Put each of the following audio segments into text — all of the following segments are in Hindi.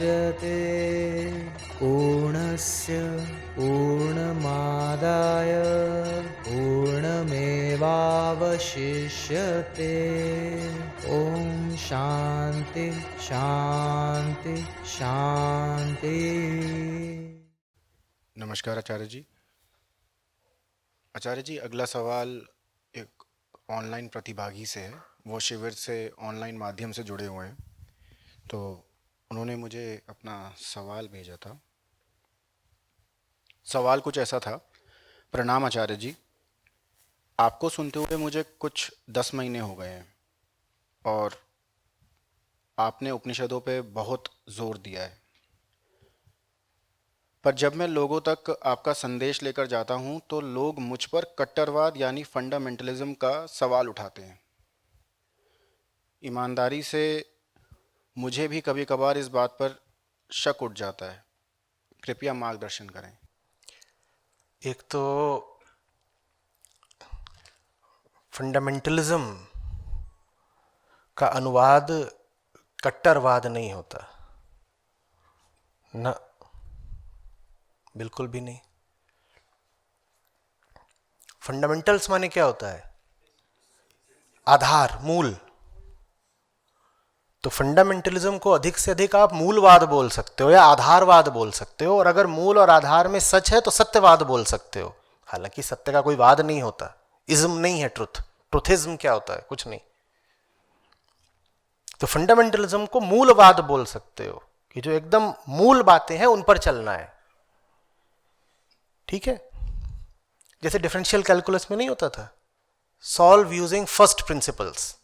मुच्यते पूर्णस्य पूर्णमादाय पूर्णमेवावशिष्यते। ओम शांति शांति शांति। नमस्कार आचार्य जी। आचार्य जी, अगला सवाल एक ऑनलाइन प्रतिभागी से है। वो शिविर से ऑनलाइन माध्यम से जुड़े हुए हैं, तो उन्होंने मुझे अपना सवाल भेजा था। सवाल कुछ ऐसा था। प्रणाम आचार्य जी, आपको सुनते हुए मुझे कुछ 10 महीने हो गए हैं और आपने उपनिषदों पे बहुत जोर दिया है, पर जब मैं लोगों तक आपका संदेश लेकर जाता हूं तो लोग मुझ पर कट्टरवाद यानी फंडामेंटलिज्म का सवाल उठाते हैं। ईमानदारी से मुझे भी कभी कभार इस बात पर शक उठ जाता है। कृपया मार्गदर्शन करें। एक तो फंडामेंटलिज्म का अनुवाद कट्टरवाद नहीं होता ना, बिल्कुल भी नहीं। फंडामेंटल्स माने क्या होता है? आधार, मूल। तो फंडामेंटलिज्म को अधिक से अधिक आप मूलवाद बोल सकते हो या आधारवाद बोल सकते हो, और अगर मूल और आधार में सच है तो सत्यवाद बोल सकते हो। हालांकि सत्य का कोई वाद नहीं होता, इज्म नहीं है ट्रुथ। ट्रुथिज्म क्या होता है? कुछ नहीं। तो फंडामेंटलिज्म को मूलवाद बोल सकते हो कि जो एकदम मूल बातें हैं उन पर चलना है। ठीक है, जैसे डिफरेंशियल कैलकुलस में नहीं होता था, solve using first principles.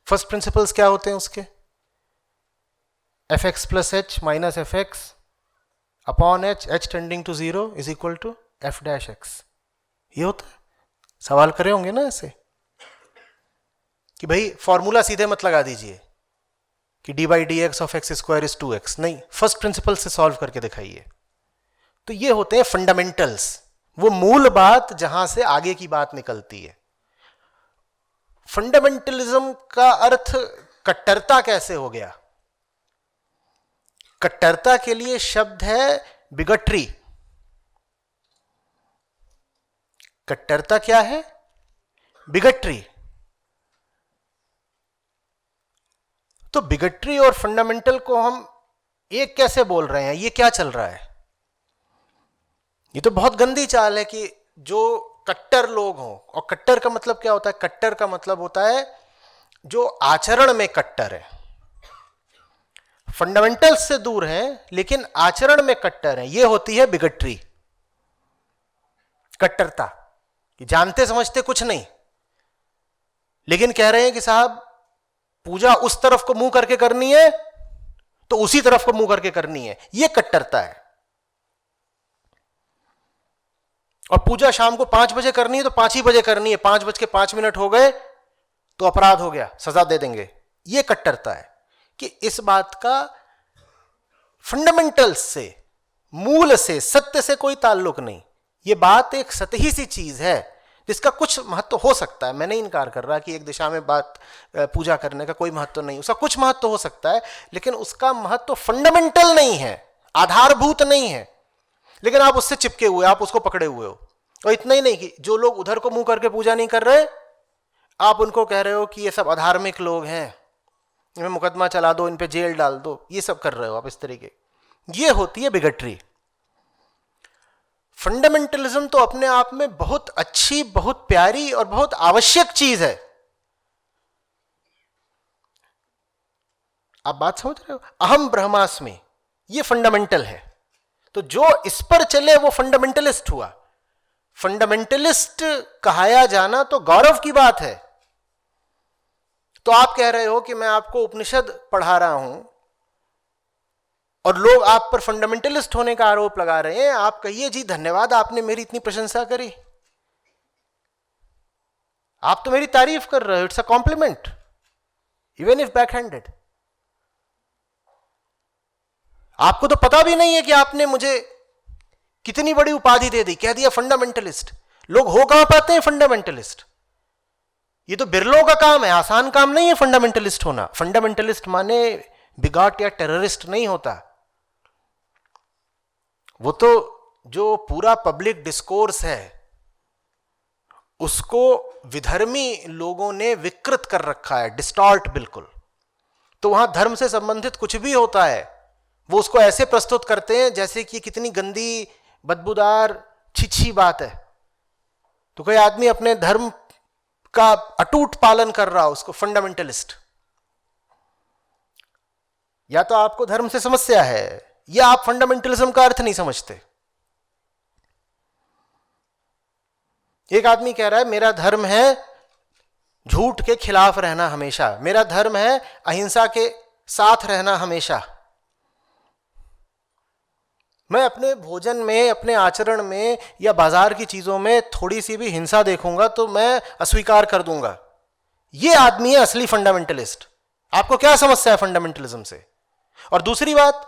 First principles क्या होते हैं उसके? F X plus H minus F X upon H, H tending to 0 is equal to F dash X. ये होता है। सवाल करे होंगे ना ऐसे कि भाई फॉर्मूला सीधे मत लगा दीजिए कि D by D x of x square is 2x। नहीं, फर्स्ट प्रिंसिपल से सॉल्व करके दिखाइए। तो ये होते हैं फंडामेंटल्स, वो मूल बात जहां से आगे की बात निकलती है। फंडामेंटलिज्म का अर्थ कट्टरता कैसे हो गया? कट्टरता के लिए शब्द है बिगट्री। कट्टरता क्या है? बिगट्री। तो बिगट्री और फंडामेंटल को हम एक कैसे बोल रहे हैं? ये क्या चल रहा है? ये तो बहुत गंदी चाल है कि जो कट्टर लोग हों, और कट्टर का मतलब क्या होता है? कट्टर का मतलब होता है जो आचरण में कट्टर है। फंडामेंटल्स से दूर हैं लेकिन आचरण में कट्टर है, ये होती है बिगट्री, कट्टरता। कि जानते समझते कुछ नहीं, लेकिन कह रहे हैं कि साहब पूजा उस तरफ को मुंह करके करनी है तो उसी तरफ को मुंह करके करनी है, ये कट्टरता है। और पूजा शाम को 5 बजे करनी है तो 5 ही बजे करनी है, 5:05 हो गए तो अपराध हो गया, सजा दे देंगे। ये कट्टरता है कि इस बात का फंडामेंटल्स से, मूल से, सत्य से कोई ताल्लुक नहीं। ये बात एक सतही सी चीज है जिसका कुछ महत्व हो सकता है। मैं नहीं इनकार कर रहा कि एक दिशा में बात पूजा करने का कोई महत्व नहीं, उसका कुछ महत्व हो सकता है, लेकिन उसका महत्व फंडामेंटल नहीं है, आधारभूत नहीं है। लेकिन आप उससे चिपके हुए, आप उसको पकड़े हुए हो। और इतना ही नहीं कि जो लोग उधर को मुंह करके पूजा नहीं कर रहे, आप उनको कह रहे हो कि ये सब अधार्मिक लोग हैं, इनमें मुकदमा चला दो, इन पे जेल डाल दो, ये सब कर रहे हो आप इस तरीके। ये होती है बिगट्री। फंडामेंटलिज्म तो अपने आप में बहुत अच्छी, बहुत प्यारी और बहुत आवश्यक चीज है। आप बात समझ रहे हो? अहम ब्रह्मास्मि, ये फंडामेंटल है। तो जो इस पर चले वो फंडामेंटलिस्ट हुआ। फंडामेंटलिस्ट कहाया जाना तो गौरव की बात है। तो आप कह रहे हो कि मैं आपको उपनिषद पढ़ा रहा हूं और लोग आप पर फंडामेंटलिस्ट होने का आरोप लगा रहे हैं। आप कहिए जी धन्यवाद, आपने मेरी इतनी प्रशंसा करी, आप तो मेरी तारीफ कर रहे हो, it's a compliment even if backhanded. आपको तो पता भी नहीं है कि आपने मुझे कितनी बड़ी उपाधि दे दी, कह दिया फंडामेंटलिस्ट। लोग हो कहां पाते हैं फंडामेंटलिस्ट? ये तो बिरलों का काम है, आसान काम नहीं है फंडामेंटलिस्ट होना। फंडामेंटलिस्ट माने बिगाट या टेररिस्ट नहीं होता। वो तो जो पूरा पब्लिक डिस्कोर्स है उसको विधर्मी लोगों ने विकृत कर रखा है, डिस्टॉर्ट बिल्कुल। तो वहां धर्म से संबंधित कुछ भी होता है वो उसको ऐसे प्रस्तुत करते हैं जैसे कि कितनी गंदी, बदबूदार, छिछी बात है। तो कोई आदमी अपने धर्म का अटूट पालन कर रहा हो उसको फंडामेंटलिस्ट। या तो आपको धर्म से समस्या है या आप फंडामेंटलिज्म का अर्थ नहीं समझते। एक आदमी कह रहा है मेरा धर्म है झूठ के खिलाफ रहना हमेशा, मेरा धर्म है अहिंसा के साथ रहना हमेशा। मैं अपने भोजन में, अपने आचरण में या बाजार की चीजों में थोड़ी सी भी हिंसा देखूंगा तो मैं अस्वीकार कर दूंगा। यह आदमी है असली फंडामेंटलिस्ट। आपको क्या समस्या है फंडामेंटलिज्म से? और दूसरी बात,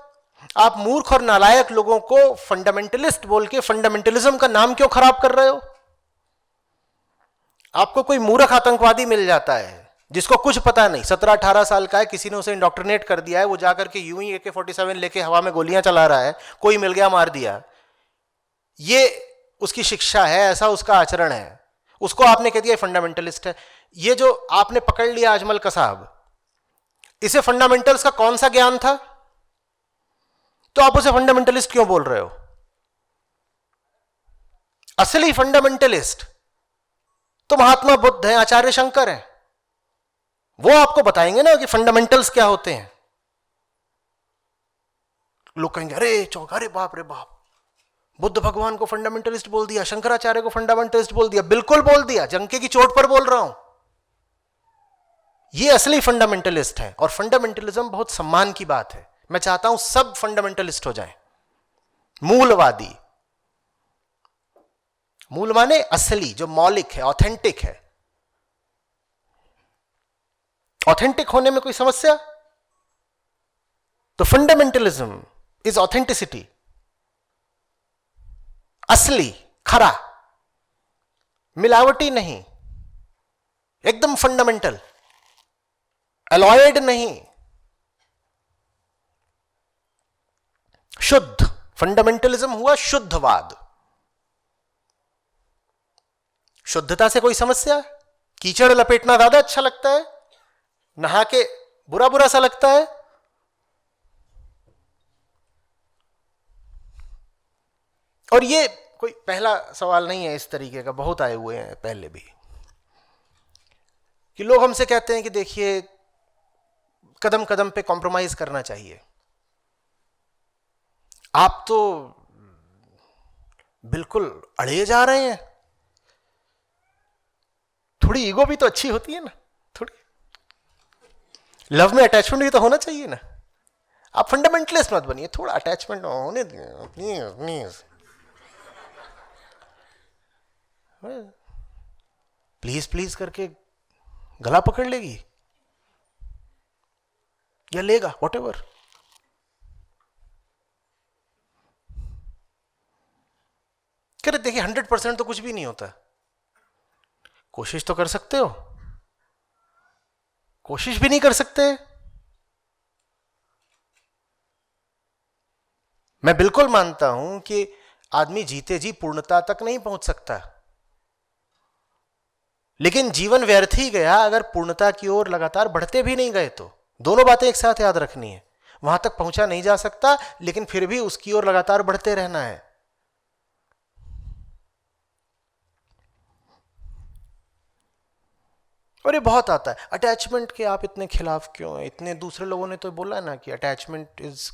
आप मूर्ख और नालायक लोगों को फंडामेंटलिस्ट बोल के फंडामेंटलिज्म का नाम क्यों खराब कर रहे हो? आपको कोई मूर्ख आतंकवादी मिल जाता है जिसको कुछ पता नहीं, 17-18 साल का है, किसी ने उसे इंडोक्ट्रिनेट कर दिया है, वो जाकर के यूं ही AK-47 लेके हवा में गोलियां चला रहा है, कोई मिल गया मार दिया। ये उसकी शिक्षा है, ऐसा उसका आचरण है, उसको आपने कह दिया फंडामेंटलिस्ट है। ये जो आपने पकड़ लिया अजमल कसाब, इसे फंडामेंटल्स का कौन सा ज्ञान था? तो आप उसे फंडामेंटलिस्ट क्यों बोल रहे हो? असली फंडामेंटलिस्ट तो महात्मा बुद्ध हैं, आचार्य शंकर हैं। वो आपको बताएंगे ना कि फंडामेंटल्स क्या होते हैं। लोग कहेंगे अरे चौक, अरे बाप रे बाप, बुद्ध भगवान को फंडामेंटलिस्ट बोल दिया, शंकराचार्य को फंडामेंटलिस्ट बोल दिया। बिल्कुल बोल दिया, जंके की चोट पर बोल रहा हूं। ये असली फंडामेंटलिस्ट है। और फंडामेंटलिज्म बहुत सम्मान की बात है। मैं चाहता हूं सब फंडामेंटलिस्ट हो जाएं, मूलवादी। मूल माने असली, जो मौलिक है, ऑथेंटिक है। ऑथेंटिक होने में कोई समस्या? तो फंडामेंटलिज्म इज ऑथेंटिसिटी, असली, खरा, मिलावटी नहीं, एकदम फंडामेंटल, अलॉयड नहीं, शुद्ध। फंडामेंटलिज्म हुआ शुद्धवाद। शुद्धता से कोई समस्या? कीचड़ लपेटना ज्यादा अच्छा लगता है, नहा के बुरा बुरा सा लगता है? और ये कोई पहला सवाल नहीं है इस तरीके का, बहुत आए हुए हैं पहले भी, कि लोग हमसे कहते हैं कि देखिए कदम कदम पे कॉम्प्रोमाइज करना चाहिए। आप तो बिल्कुल अड़े जा रहे हैं। थोड़ी ईगो भी तो अच्छी होती है ना, थोड़ी लव में अटैचमेंट भी तो होना चाहिए ना। आप फंडामेंटलिस्ट मत बनिए, थोड़ा अटैचमेंट होने दीजिए प्लीज प्लीज करके गला पकड़ लेगी या लेगा, व्हाटएवर। करे देखिए 100% तो कुछ भी नहीं होता। कोशिश तो कर सकते हो, कोशिश भी नहीं कर सकते। मैं बिल्कुल मानता हूं कि आदमी जीते जी पूर्णता तक नहीं पहुंच सकता, लेकिन जीवन व्यर्थ ही गया अगर पूर्णता की ओर लगातार बढ़ते भी नहीं गए। तो दोनों बातें एक साथ याद रखनी है। वहां तक पहुंचा नहीं जा सकता, लेकिन फिर भी उसकी ओर लगातार बढ़ते रहना है। और ये बहुत आता है अटैचमेंट के, आप इतने खिलाफ क्यों हैं? इतने दूसरे लोगों ने तो बोला ना कि attachment is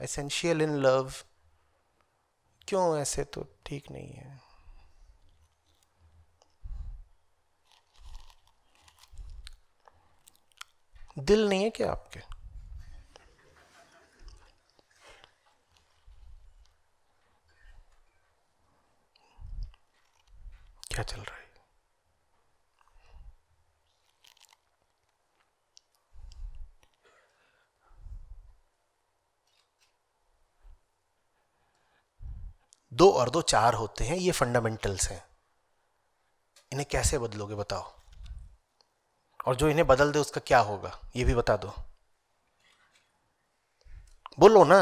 essential in love. क्यों? ऐसे तो ठीक नहीं है। दिल नहीं है क्या आपके? क्या चल रहा है? दो और दो चार होते हैं, ये फंडामेंटल्स हैं। इन्हें कैसे बदलोगे बताओ? और जो इन्हें बदल दे उसका क्या होगा ये भी बता दो। बोलो ना।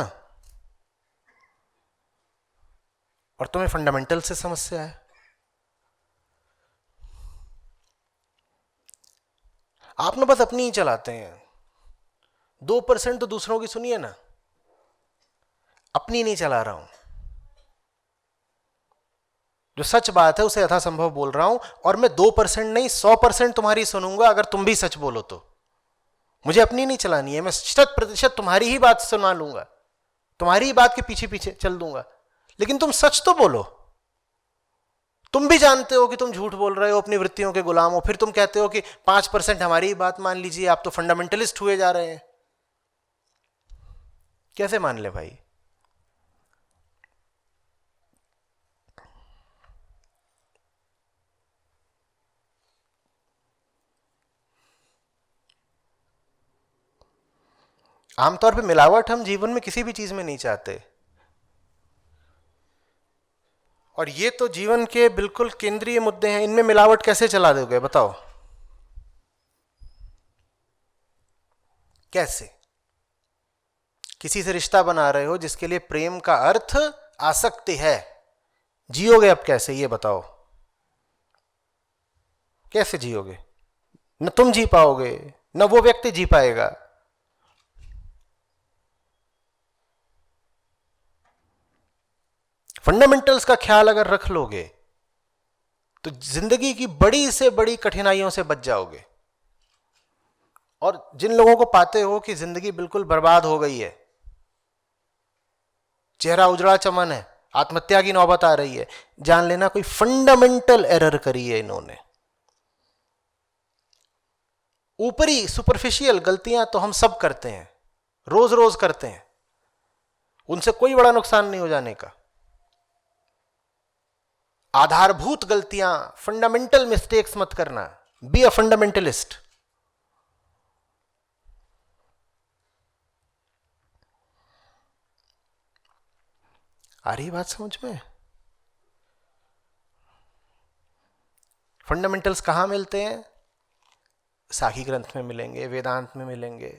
और तुम्हें फंडामेंटल से समस्या है। आप ना बस अपनी ही चलाते हैं। 2% तो दूसरों की सुनिए ना, अपनी नहीं चला रहा हूं। जो सच बात है उसे यथासंभव बोल रहा हूं, और मैं 2% नहीं 100% तुम्हारी सुनूंगा अगर तुम भी सच बोलो तो। मुझे अपनी नहीं चलानी है, मैं 100% तुम्हारी ही बात सुना लूंगा, तुम्हारी ही बात के पीछे पीछे चल दूंगा, लेकिन तुम सच तो बोलो। तुम भी जानते हो कि तुम झूठ बोल रहे हो, अपनी वृत्तियों के गुलाम हो, फिर तुम कहते हो कि 5% हमारी ही बात मान लीजिए, आप तो फंडामेंटलिस्ट हुए जा रहे हैं। कैसे मान ले भाई? आमतौर पे मिलावट हम जीवन में किसी भी चीज में नहीं चाहते, और ये तो जीवन के बिल्कुल केंद्रीय मुद्दे हैं। इनमें मिलावट कैसे चला दोगे बताओ? कैसे? किसी से रिश्ता बना रहे हो जिसके लिए प्रेम का अर्थ आसक्ति है, जियोगे अब कैसे ये बताओ? कैसे जियोगे? न तुम जी पाओगे, न वो व्यक्ति जी पाएगा। फंडामेंटल्स का ख्याल अगर रख लोगे तो जिंदगी की बड़ी से बड़ी कठिनाइयों से बच जाओगे। और जिन लोगों को पाते हो कि जिंदगी बिल्कुल बर्बाद हो गई है, चेहरा उजड़ा चमन है, आत्महत्या की नौबत आ रही है, जान लेना कोई फंडामेंटल एरर करी है इन्होंने। ऊपरी सुपरफिशियल गलतियां तो हम सब करते हैं, रोज रोज करते हैं, उनसे कोई बड़ा नुकसान नहीं हो जाने का। आधारभूत गलतियां, फंडामेंटल मिस्टेक्स मत करना। Be a fundamentalist. आ रही बात समझ में? फंडामेंटल्स कहां मिलते हैं? साखी ग्रंथ में मिलेंगे, वेदांत में मिलेंगे,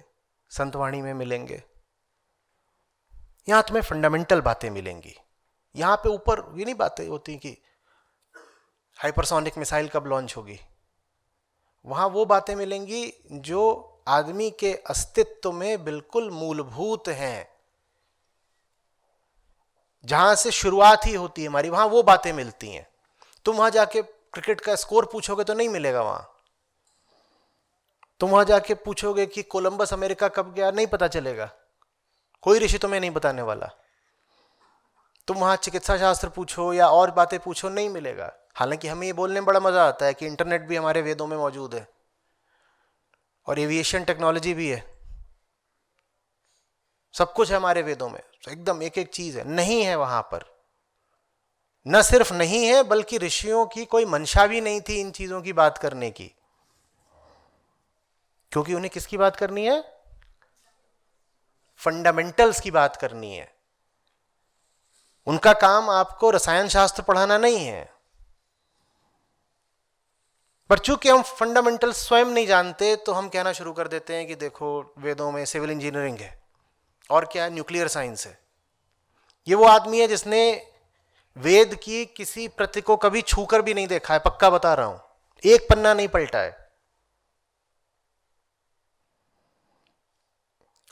संतवाणी में मिलेंगे। यहां तुम्हें फंडामेंटल बातें मिलेंगी। यहां पे ऊपर ये नहीं बातें होती कि हाइपरसोनिक मिसाइल कब लॉन्च होगी। वहां वो बातें मिलेंगी जो आदमी के अस्तित्व में बिल्कुल मूलभूत हैं, जहां से शुरुआत ही होती है हमारी, वहां वो बातें मिलती हैं। तुम वहां जाके क्रिकेट का स्कोर पूछोगे तो नहीं मिलेगा वहां। तुम वहां जाके पूछोगे कि कोलंबस अमेरिका कब गया, नहीं पता चलेगा, कोई ऋषि तुम्हें नहीं बताने वाला। तुम वहां चिकित्सा शास्त्र पूछो या और बातें पूछो, नहीं मिलेगा। हालांकि हमें ये बोलने में बड़ा मजा आता है कि इंटरनेट भी हमारे वेदों में मौजूद है, और एविएशन टेक्नोलॉजी भी है, सब कुछ है हमारे वेदों में, एकदम एक एक चीज है। नहीं है वहां पर, न सिर्फ नहीं है बल्कि ऋषियों की कोई मंशा भी नहीं थी इन चीजों की बात करने की। क्योंकि उन्हें किसकी बात करनी है? फंडामेंटल्स की बात करनी है। उनका काम आपको रसायन शास्त्र पढ़ाना नहीं है। पर चूंकि हम फंडामेंटल स्वयं नहीं जानते तो हम कहना शुरू कर देते हैं कि देखो वेदों में सिविल इंजीनियरिंग है, और क्या है, न्यूक्लियर साइंस है। ये वो आदमी है जिसने वेद की किसी प्रति को कभी छूकर भी नहीं देखा है, पक्का बता रहा हूं, एक पन्ना नहीं पलटा है।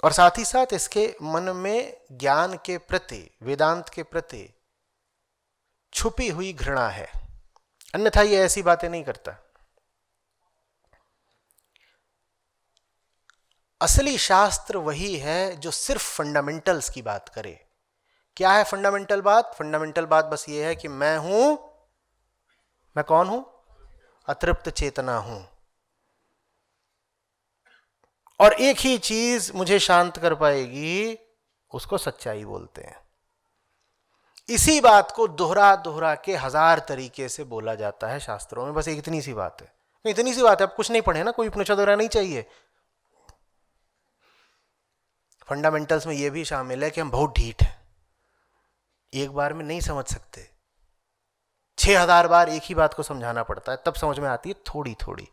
और साथ ही साथ इसके मन में ज्ञान के प्रति, वेदांत के प्रति छुपी हुई घृणा है, अन्यथा ये ऐसी बातें नहीं करता। असली शास्त्र वही है जो सिर्फ फंडामेंटल्स की बात करे। क्या है फंडामेंटल बात? फंडामेंटल बात बस ये है कि मैं हूं, मैं कौन हूं? अतृप्त चेतना हूं, और एक ही चीज मुझे शांत कर पाएगी, उसको सच्चाई बोलते हैं। इसी बात को दोहरा दोहरा के 1000 तरीके से बोला जाता है शास्त्रों में। बस एक इतनी सी बात है, इतनी सी बात है। अब कुछ नहीं पढ़े ना, कोई उपनिषद वगैरह नहीं चाहिए। फंडामेंटल्स में यह भी शामिल है कि हम बहुत ढीठ हैं, एक बार में नहीं समझ सकते, 6000 बार एक ही बात को समझाना पड़ता है, तब समझ में आती है थोड़ी थोड़ी।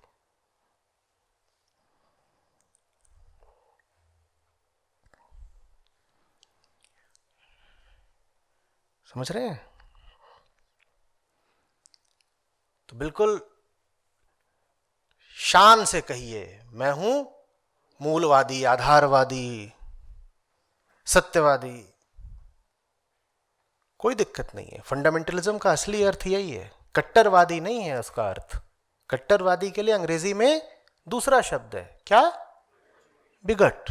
समझ रहे हैं? तो बिल्कुल शान से कहिए, मैं हूं मूलवादी, आधारवादी, सत्यवादी, कोई दिक्कत नहीं है। फंडामेंटलिज्म का असली अर्थ यही है, कट्टरवादी नहीं है उसका अर्थ। कट्टरवादी के लिए अंग्रेजी में दूसरा शब्द है क्या? बिगट।